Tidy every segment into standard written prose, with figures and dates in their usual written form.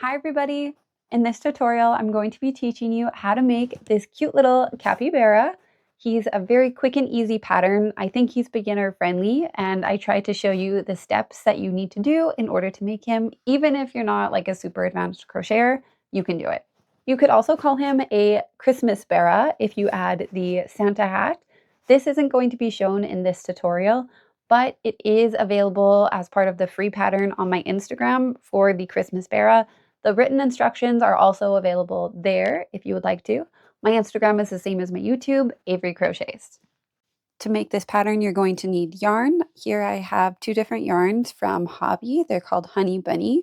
Hi everybody! In this tutorial, I'm going to be teaching you how to make this cute little capybara. He's a very quick and easy pattern. I think he's beginner friendly, and I tried to show you the steps that you need to do in order to make him. Even if you're not like a super advanced crocheter, you can do it. You could also call him a Christmas bara if you add the Santa hat. This isn't going to be shown in this tutorial, but it is available as part of the free pattern on my Instagram for the Christmas bara. The written instructions are also available there if you would like to. My Instagram is the same as my YouTube, Avery Crochets. To make this pattern, you're going to need yarn. Here I have two different yarns from Hobby. They're called Honey Bunny.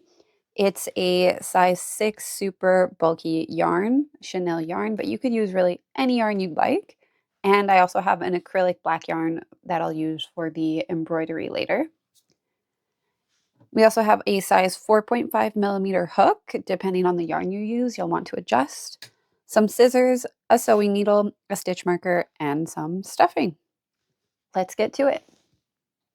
It's a size 6 super bulky yarn, Chanel yarn, but you could use really any yarn you'd like. And I also have an acrylic black yarn that I'll use for the embroidery later. We also have a size 4.5 millimeter hook. Depending on the yarn you use, you'll want to adjust. Some scissors, a sewing needle, a stitch marker, and some stuffing. Let's get to it.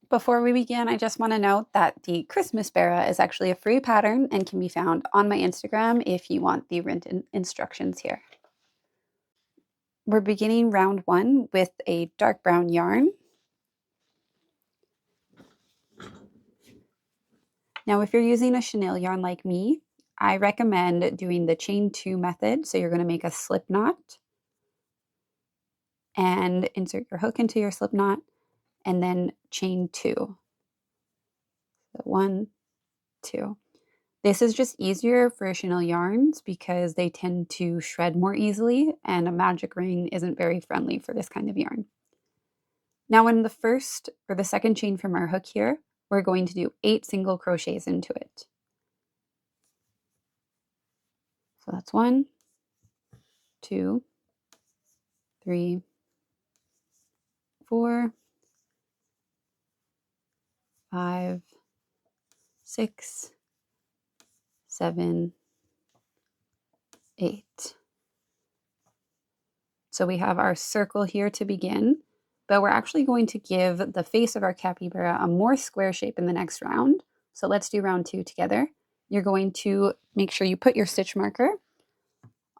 Before we begin, I just want to note that the Christmas bara is actually a free pattern and can be found on my Instagram if you want the written instructions here. We're beginning round 1 with a dark brown yarn. Now, if you're using a chenille yarn like me, I recommend doing the chain 2 method. So you're going to make a slip knot and insert your hook into your slip knot and then chain 2. So 1, 2. This is just easier for chenille yarns because they tend to shred more easily, and a magic ring isn't very friendly for this kind of yarn. Now in the first or the second chain from our hook here, we're going to do 8 single crochets into it. So that's 1, 2, 3, 4, 5, 6, 7, 8. So we have our circle here to begin, but we're actually going to give the face of our capybara a more square shape in the next round. So let's do round 2 together. You're going to make sure you put your stitch marker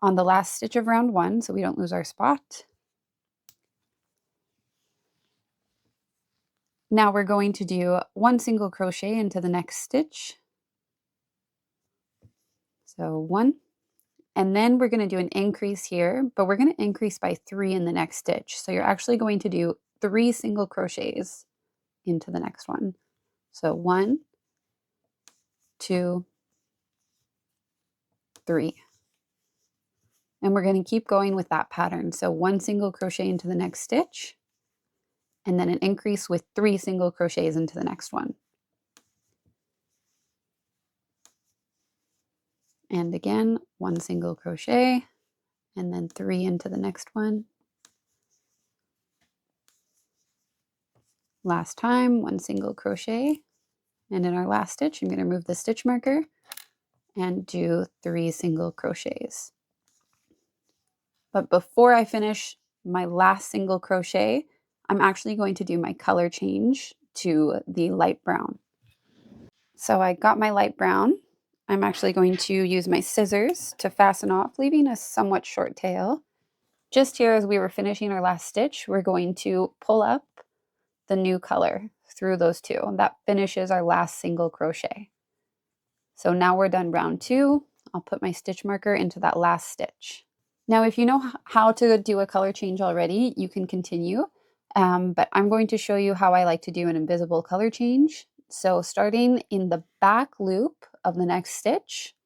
on the last stitch of round 1 so we don't lose our spot. Now we're going to do 1 single crochet into the next stitch. So 1. And then we're going to do an increase here, but we're going to increase by 3 in the next stitch. So you're actually going to do 3 single crochets into the next one. So 1, 2, 3. And we're going to keep going with that pattern. So 1 single crochet into the next stitch, and then an increase with 3 single crochets into the next one. And again, 1 single crochet, and then 3 into the next one. Last time, 1 single crochet, and in our last stitch, I'm going to remove the stitch marker and do 3 single crochets. But before I finish my last single crochet, I'm actually going to do my color change to the light brown. So I got my light brown. I'm actually going to use my scissors to fasten off, leaving a somewhat short tail. Just here as we were finishing our last stitch, we're going to pull up the new color through those 2. And that finishes our last single crochet. So now we're done round 2. I'll put my stitch marker into that last stitch. Now, if you know how to do a color change already, you can continue. But I'm going to show you how I like to do an invisible color change. So starting in the back loop of the next stitch,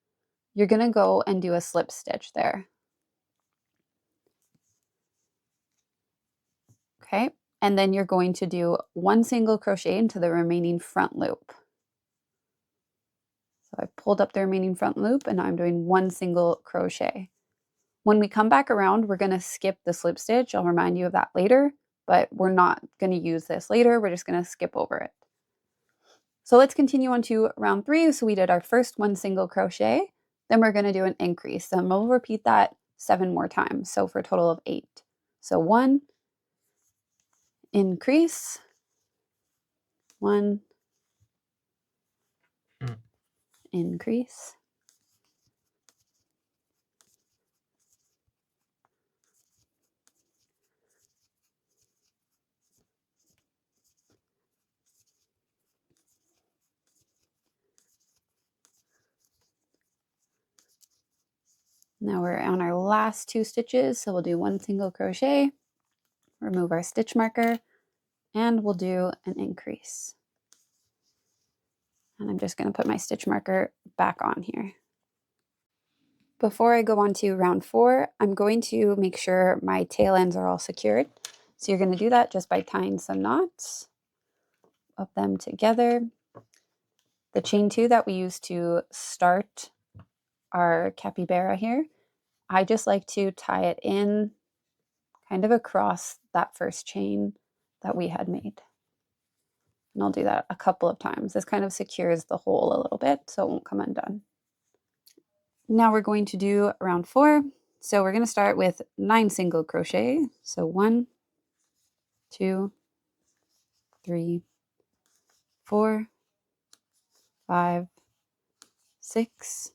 you're going to go and do a slip stitch there. Okay, and then you're going to do 1 single crochet into the remaining front loop. So I pulled up the remaining front loop and now I'm doing 1 single crochet. When we come back around, we're going to skip the slip stitch. I'll remind you of that later, but we're not going to use this later. We're just going to skip over it. So let's continue on to round 3. So we did our first 1 single crochet, then we're going to do an increase. And we'll repeat that 7 more times. So for a total of 8. So 1, increase, 1, increase, Now we're on our last 2 stitches, so we'll do 1 single crochet, remove our stitch marker, and we'll do an increase. And I'm just going to put my stitch marker back on here. Before I go on to round 4, I'm going to make sure my tail ends are all secured. So you're going to do that just by tying some knots of them together. The chain 2 that we used to start our capybara here, I just like to tie it in kind of across that first chain that we had made. And I'll do that a couple of times. This kind of secures the hole a little bit so it won't come undone. Now we're going to do round 4. So we're going to start with 9 single crochet. So 1, 2, 3, 4, 5, 6,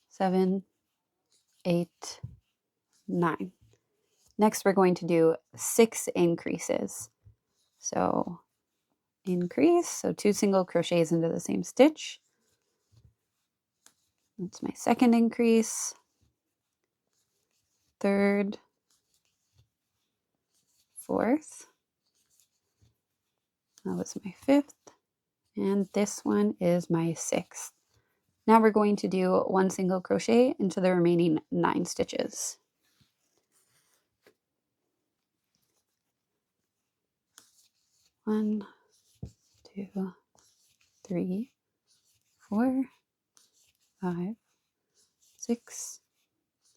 7, 8, 9. Next, we're going to do 6 increases. So increase, so 2 single crochets into the same stitch. That's my second increase, third, fourth. That was my 5th, and this one is my 6th. Now we're going to do 1 single crochet into the remaining 9 stitches. One, 2, 3, 4, 5, 6,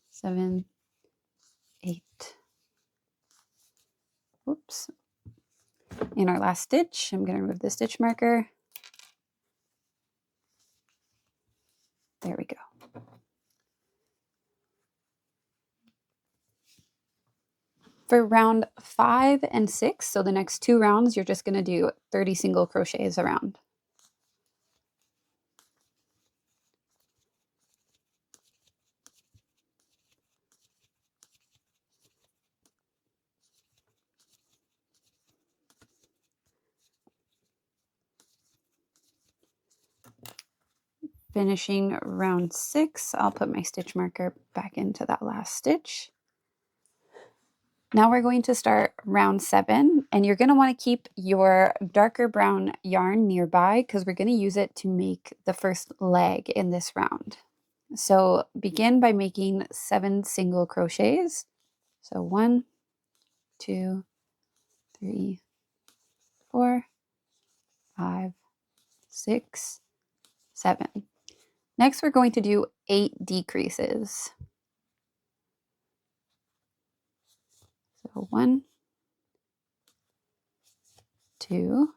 7, 8. Whoops. In our last stitch, I'm going to remove the stitch marker. There we go. For round 5 and 6, so the next 2 rounds, you're just going to do 30 single crochets around. Finishing round 6, I'll put my stitch marker back into that last stitch. Now we're going to start round 7, and you're going to want to keep your darker brown yarn nearby because we're going to use it to make the first leg in this round. So begin by making 7 single crochets. So 1, 2, 3, 4, 5, 6, 7. Next, we're going to do 8 decreases. So 1, 2,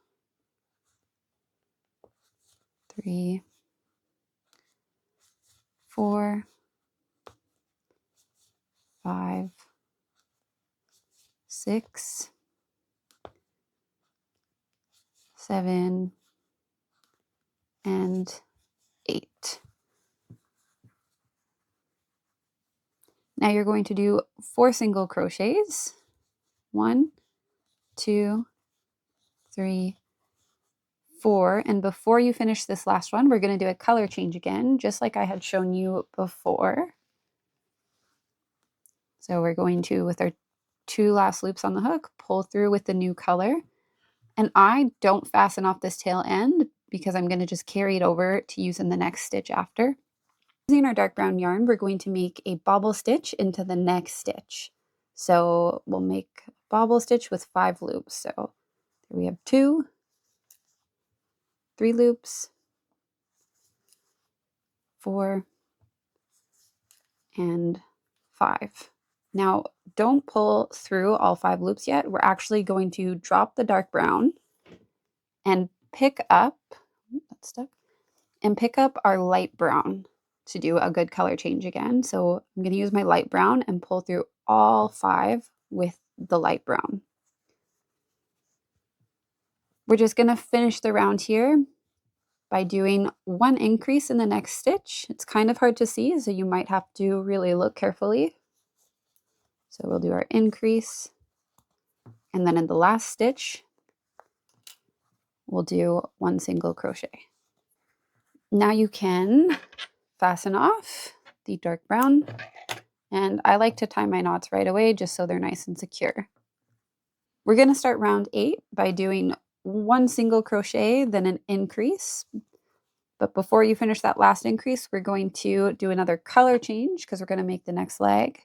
3, 4, 5, 6, 7, and 8. Now you're going to do 4 single crochets. 1, 2, 3, 4. And before you finish this last one, we're going to do a color change again, just like I had shown you before. So we're going to, with our 2 last loops on the hook, pull through with the new color. And I don't fasten off this tail end because I'm going to just carry it over to use in the next stitch after. Using our dark brown yarn, we're going to make a bobble stitch into the next stitch. So we'll make a bobble stitch with 5 loops. So we have 2, 3 loops, 4, and 5. Now, don't pull through all 5 loops yet. We're actually going to drop the dark brown and pick up, that's stuck, and pick up our light brown to do a good color change again. So I'm going to use my light brown and pull through all 5 with the light brown. We're just going to finish the round here by doing 1 increase in the next stitch. It's kind of hard to see, so you might have to really look carefully. So we'll do our increase, and then in the last stitch, we'll do 1 single crochet. Now you can fasten off the dark brown. And I like to tie my knots right away just so they're nice and secure. We're going to start round 8 by doing 1 single crochet, then an increase. But before you finish that last increase, we're going to do another color change because we're going to make the next leg.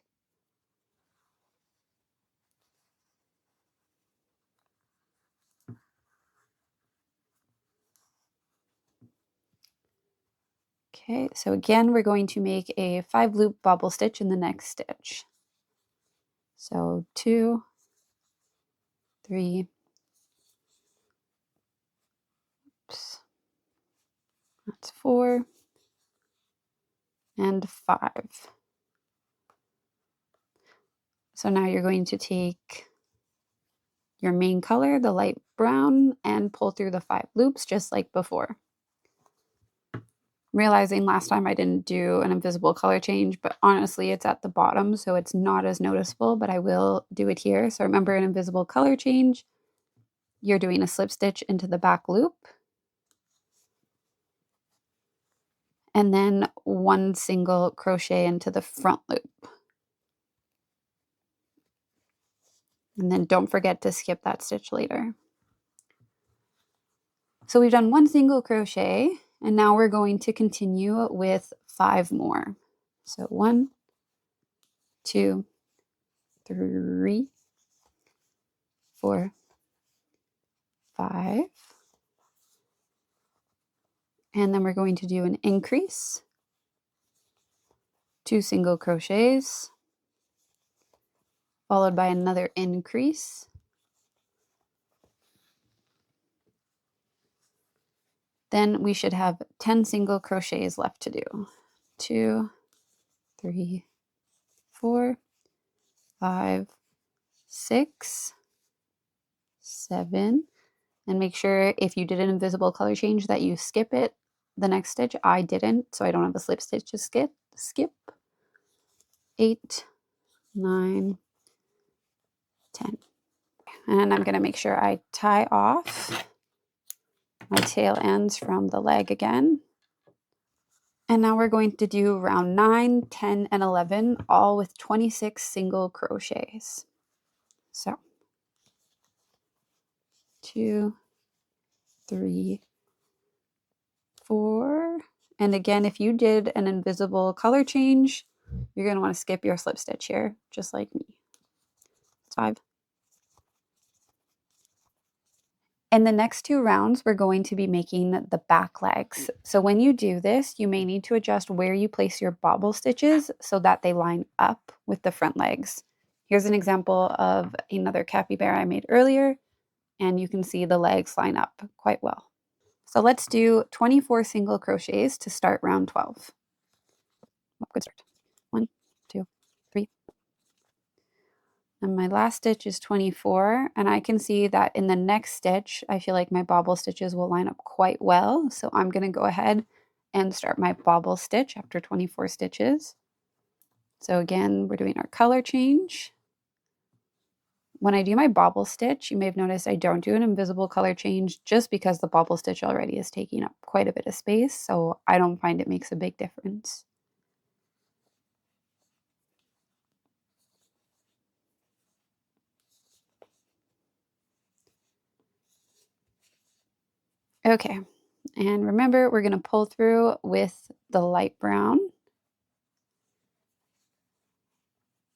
Okay, so again, we're going to make a 5-loop bobble stitch in the next stitch. So 2, 3, oops, that's 4, and 5. So now you're going to take your main color, the light brown, and pull through the 5 loops just like before. Realizing last time I didn't do an invisible color change, but honestly it's at the bottom, so it's not as noticeable, but I will do it here. So remember, an invisible color change, you're doing a slip stitch into the back loop, and then 1 single crochet into the front loop. And then don't forget to skip that stitch later. So we've done 1 single crochet, and now we're going to continue with 5 more. So 1, 2, 3, 4, 5. And then we're going to do an increase, 2 single crochets, followed by another increase. Then we should have 10 single crochets left to do. 2, 3, 4, 5, 6, 7. And make sure if you did an invisible color change that you skip it the next stitch. I didn't, so I don't have a slip stitch to skip. 8, 9, 10. And I'm going to make sure I tie off my tail ends from the leg again. And now we're going to do round 9, 10, and 11, all with 26 single crochets. So 2, 3, 4. And again, if you did an invisible color change, you're going to want to skip your slip stitch here, just like me. 5. In the next 2 rounds, we're going to be making the back legs. So when you do this, you may need to adjust where you place your bobble stitches so that they line up with the front legs. Here's an example of another capybara I made earlier, and you can see the legs line up quite well. So let's do 24 single crochets to start round 12. Oh, good start. 1, 2, 3. And my last stitch is 24, and I can see that in the next stitch, I feel like my bobble stitches will line up quite well. So I'm going to go ahead and start my bobble stitch after 24 stitches. So again, we're doing our color change. When I do my bobble stitch, you may have noticed I don't do an invisible color change just because the bobble stitch already is taking up quite a bit of space. So I don't find it makes a big difference. Okay, and remember, we're going to pull through with the light brown.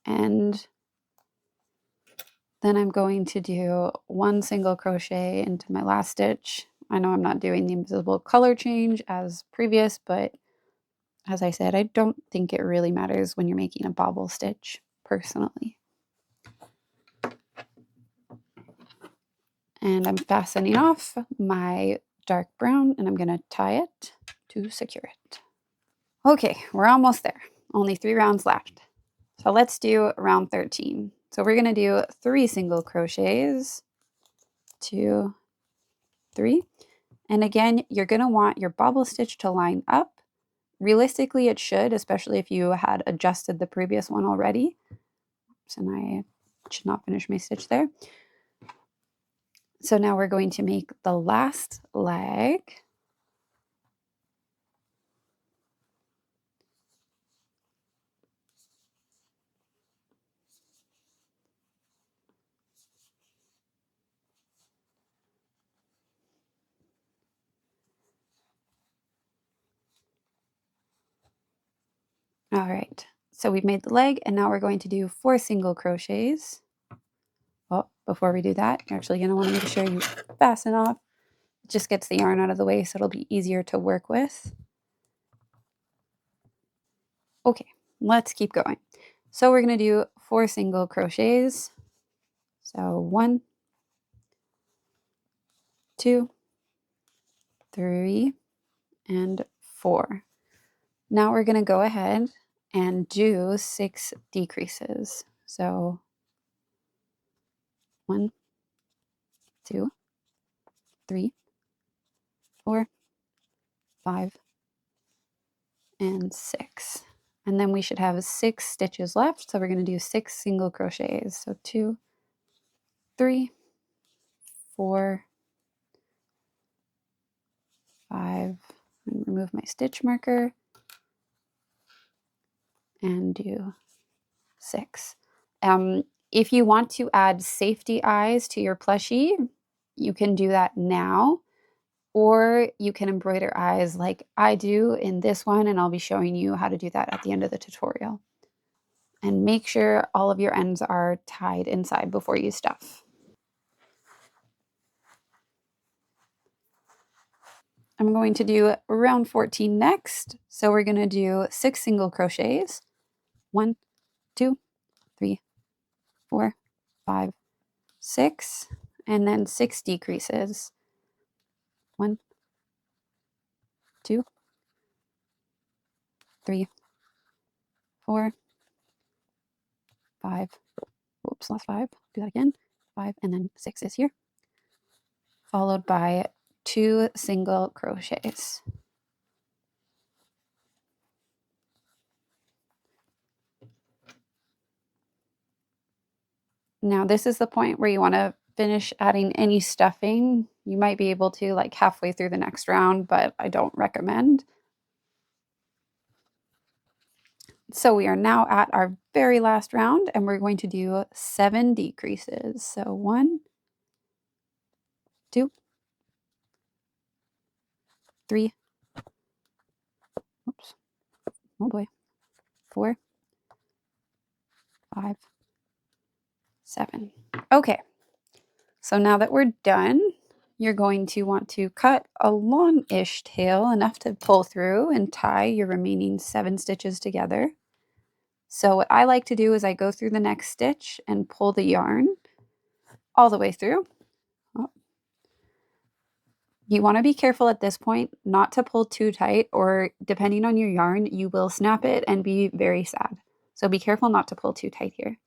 And then I'm going to do 1 single crochet into my last stitch. I know I'm not doing the invisible color change as previous, but as I said, I don't think it really matters when you're making a bobble stitch, personally. And I'm fastening off my dark brown, and I'm going to tie it to secure it. Okay, we're almost there. Only 3 rounds left. So let's do round 13. So we're going to do 3 single crochets, 2, 3. And again, you're going to want your bobble stitch to line up. Realistically, it should, especially if you had adjusted the previous one already. So I should not finish my stitch there. So now we're going to make the last leg. All right, so we've made the leg and now we're going to do 4 single crochets. Oh, before we do that, you're actually going to want to make sure you fasten off. It just gets the yarn out of the way so it'll be easier to work with. Okay, let's keep going. So we're going to do 4 single crochets. So 1, 2, 3, and 4. Now we're going to go ahead and do 6 decreases. So 1, 2, 3, 4, 5, and 6. And then we should have 6 stitches left. So we're going to do 6 single crochets. So 2, 3, 4, 5, and remove my stitch marker, and do 6. If you want to add safety eyes to your plushie, you can do that now, or you can embroider eyes like I do in this one, and I'll be showing you how to do that at the end of the tutorial. And make sure all of your ends are tied inside before you stuff. I'm going to do round 14 next. So we're going to do 6 single crochets. 1, 2, 3, 4, 5, 6, and then 6 decreases. 1, 2, 3, 4, 5. Oops, last 5. Do that again. 5, and then 6 is here. Followed by 2 single crochets. Now this is the point where you want to finish adding any stuffing. You might be able to like halfway through the next round, but I don't recommend. So we are now at our very last round and we're going to do 7 decreases. So 1, 2, 3, oops, oh boy, 4, 5, 7. Okay, so now that we're done, you're going to want to cut a long-ish tail, enough to pull through and tie your remaining 7 stitches together. So what I like to do is I go through the next stitch and pull the yarn all the way through. Oh. You want to be careful at this point not to pull too tight, or depending on your yarn, you will snap it and be very sad. So be careful not to pull too tight here.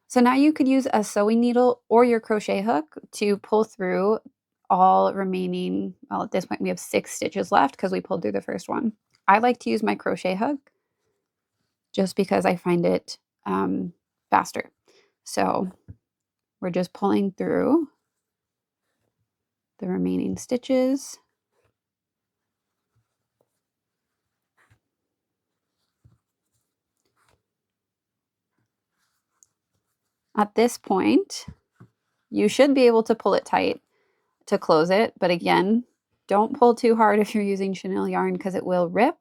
So now you could use a sewing needle or your crochet hook to pull through all remaining, well, at this point we have 6 stitches left because we pulled through the first one. I like to use my crochet hook just because I find it faster. So we're just pulling through the remaining stitches. At this point, you should be able to pull it tight to close it, but again, don't pull too hard if you're using chenille yarn because it will rip.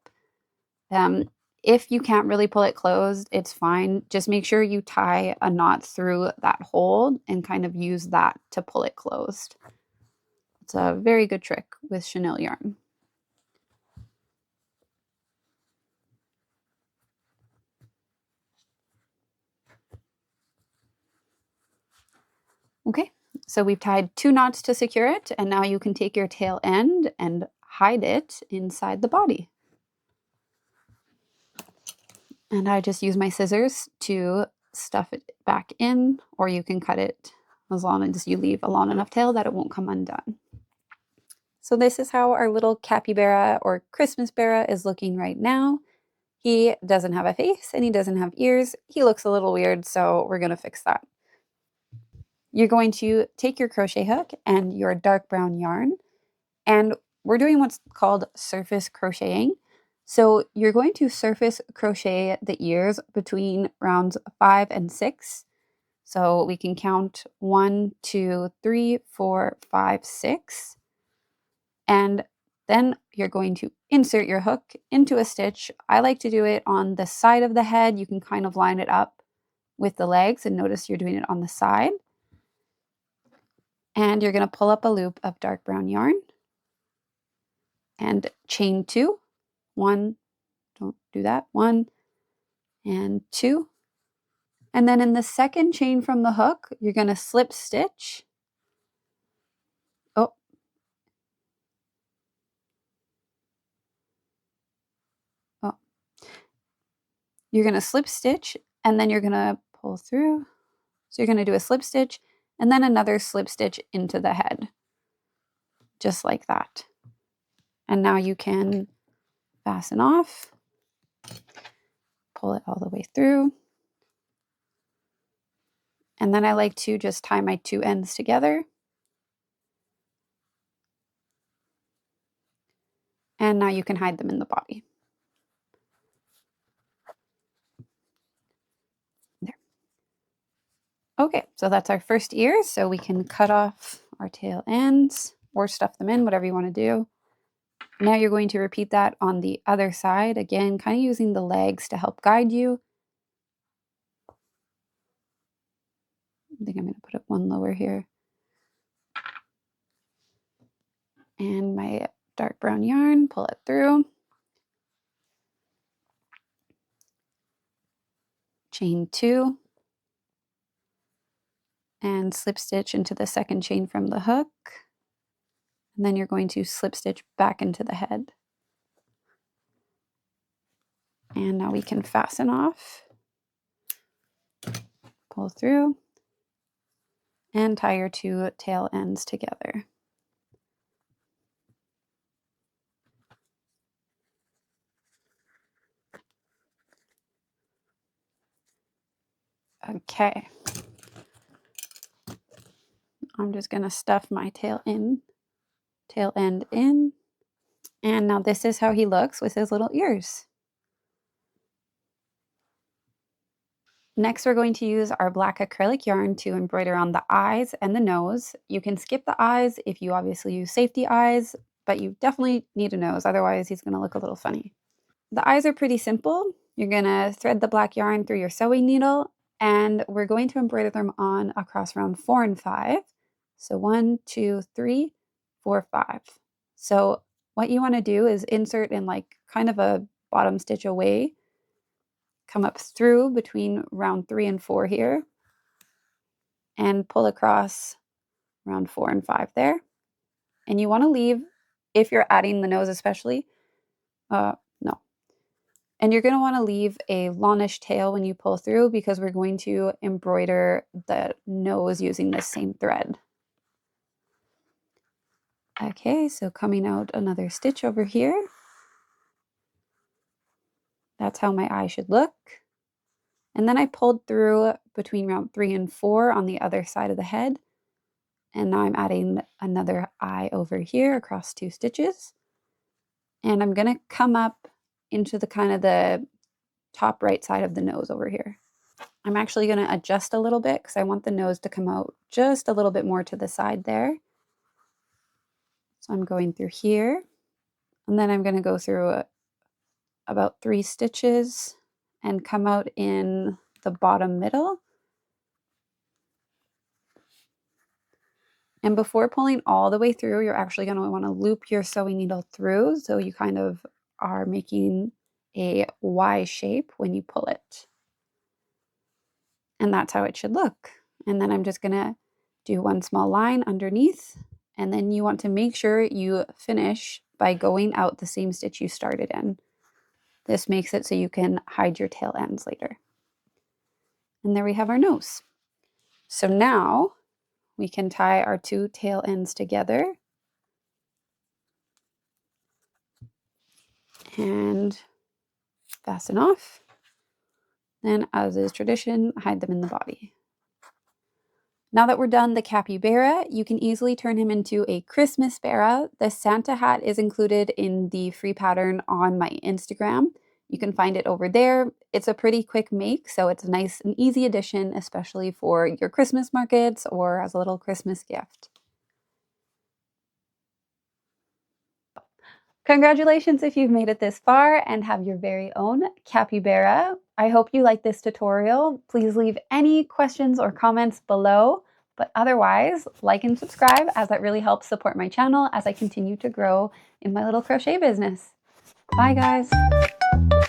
If you can't really pull it closed, it's fine. Just make sure you tie a knot through that hole and kind of use that to pull it closed. It's a very good trick with chenille yarn. Okay, so we've tied 2 knots to secure it, and now you can take your tail end and hide it inside the body. And I just use my scissors to stuff it back in, or you can cut it as long as you leave a long enough tail that it won't come undone. So this is how our little capybara or Christmas bearer is looking right now. He doesn't have a face and he doesn't have ears. He looks a little weird, so we're going to fix that. You're going to take your crochet hook and your dark brown yarn, and we're doing what's called surface crocheting. So you're going to surface crochet the ears between rounds 5 and 6. So we can count 1, 2, 3, 4, 5, 6. And Then you're going to insert your hook into a stitch. I like to do it on the side of the head. You can kind of line it up with the legs and notice you're doing it on the side. And you're going to pull up a loop of dark brown yarn and chain 2. 1, don't do that, 1 and 2. And then in the second chain from the hook, you're going to slip stitch. Oh, oh. You're going to slip stitch and then you're going to pull through. So you're going to do a slip stitch and then another slip stitch into the head, just like that. And now you can fasten off, pull it all the way through. And then I like to just tie my 2 ends together. And now you can hide them in the body. There. Okay, so that's our first ear. So we can cut off our tail ends or stuff them in, whatever you want to do. Now you're going to repeat that on the other side. Again, kind of using the legs to help guide you. I think I'm going to put it one lower here. And my dark brown yarn, pull it through. Chain 2. And slip stitch into the second chain from the hook. And then you're going to slip stitch back into the head. And now we can fasten off, pull through, and tie your 2 tail ends together. Okay. I'm just going to stuff my tail end in. And now this is how he looks with his little ears. Next, we're going to use our black acrylic yarn to embroider on the eyes and the nose. You can skip the eyes if you obviously use safety eyes, but you definitely need a nose, otherwise he's going to look a little funny. The eyes are pretty simple. You're going to thread the black yarn through your sewing needle, and we're going to embroider them on across round 4 and 5. So 1, 2, 3, 4, 5. So what you want to do is insert in like kind of a bottom stitch away, come up through between round 3 and 4 here, and pull across round 4 and 5 there. And you want to leave, if you're adding the nose especially, no. And you're going to want to leave a longish tail when you pull through because we're going to embroider the nose using this same thread. Okay, so coming out another stitch over here. That's how my eye should look. And then I pulled through between round 3 and 4 on the other side of the head. And now I'm adding another eye over here across 2 stitches. And I'm going to come up into the kind of the top right side of the nose over here. I'm actually going to adjust a little bit because I want the nose to come out just a little bit more to the side there. So I'm going through here, and then I'm going to go through about 3 stitches and come out in the bottom middle. And before pulling all the way through, you're actually going to want to loop your sewing needle through so you kind of are making a Y shape when you pull it. And that's how it should look. And then I'm just going to do one small line underneath, and then you want to make sure you finish by going out the same stitch you started in. This makes it so you can hide your tail ends later. And there we have our nose. So now we can tie our 2 tail ends together and fasten off. Then, as is tradition, hide them in the body. Now that we're done the capybara, you can easily turn him into a Christmas bara. The Santa hat is included in the free pattern on my Instagram. You can find it over there. It's a pretty quick make, so it's a nice and easy addition, especially for your Christmas markets or as a little Christmas gift. Congratulations if you've made it this far and have your very own capybara. I hope you like this tutorial. Please leave any questions or comments below. But otherwise, like and subscribe, as that really helps support my channel as I continue to grow in my little crochet business. Bye, guys.